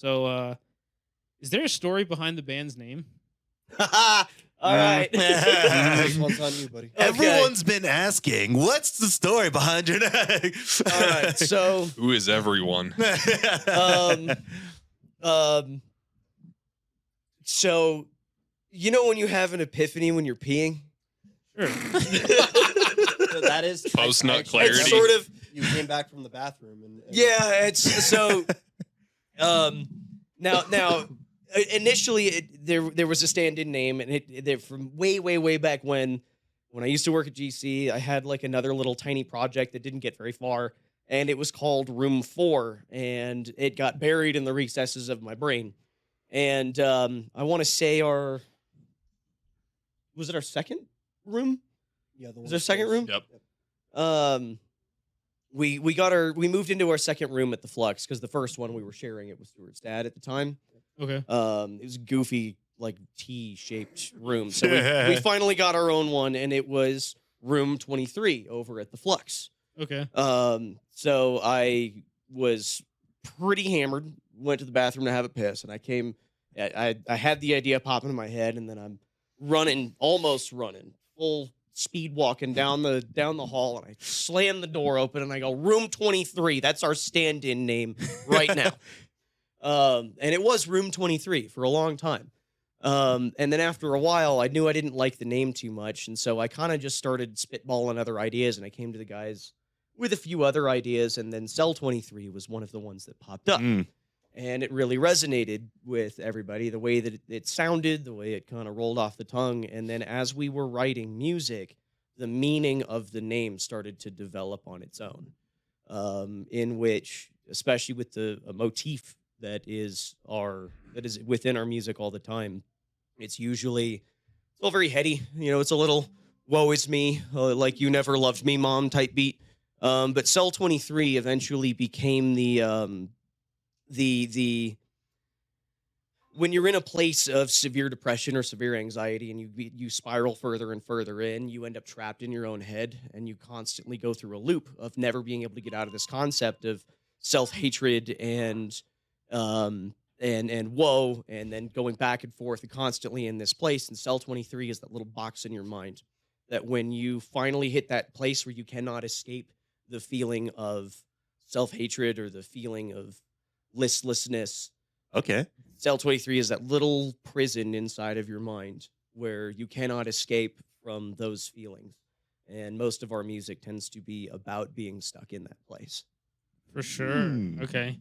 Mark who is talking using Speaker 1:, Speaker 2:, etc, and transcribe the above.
Speaker 1: So, is there a story behind the band's name?
Speaker 2: All right.
Speaker 3: This one's on you, buddy.
Speaker 2: Okay.
Speaker 4: Everyone's been asking, what's the story behind your name?
Speaker 2: All right. So,
Speaker 5: Who is everyone?
Speaker 2: so you know when you have an epiphany when you're peeing?
Speaker 1: Sure.
Speaker 3: So that is
Speaker 5: Post-nut
Speaker 3: actually-
Speaker 5: clarity.
Speaker 2: It's sort of
Speaker 3: You came back from the bathroom and
Speaker 2: yeah. It's so. Now, initially there was a stand-in name, and it from way back when I used to work at GC, I had like another little tiny project that didn't get very far, and it was called Room 4, and it got buried in the recesses of my brain. And I want to say was it our second room?
Speaker 3: yeah, the one
Speaker 2: Was there a second room?
Speaker 5: Yep.
Speaker 2: We moved into our second room at the Flux because the first one we were sharing it with Stuart's dad at the time.
Speaker 1: Okay.
Speaker 2: It was a goofy, like T-shaped room. So we finally got our own one, and it was room 23 over at the Flux.
Speaker 1: Okay.
Speaker 2: So I was pretty hammered, went to the bathroom to have a piss, and I came. I had the idea popping in my head, and then I'm almost running, full speed walking down the hall, and I slam the door open, and I go, "Room 23. That's our stand-in name right now." And it was Room 23 for a long time. And then after a while, I knew I didn't like the name too much, and so I kind of just started spitballing other ideas, and I came to the guys with a few other ideas, and then Cell-XXIII was one of the ones that popped up. And it really resonated with everybody, the way that it sounded, the way it kind of rolled off the tongue. And then as we were writing music, the meaning of the name started to develop on its own, in which, especially with a motif that is within our music all the time, it's all very heady. You know, it's a little woe is me, like you never loved me, mom type beat. But Cell-XXIII eventually became the when you're in a place of severe depression or severe anxiety, and you spiral further and further in, you end up trapped in your own head, and you constantly go through a loop of never being able to get out of this concept of self-hatred and woe, and then going back and forth and constantly in this place. And Cell-XXIII is that little box in your mind that when you finally hit that place where you cannot escape the feeling of self-hatred or the feeling of listlessness,
Speaker 4: Okay.
Speaker 2: Cell-XXIII is that little prison inside of your mind where you cannot escape from those feelings. And most of our music tends to be about being stuck in that place.
Speaker 1: For sure.
Speaker 4: Hmm.
Speaker 1: Okay.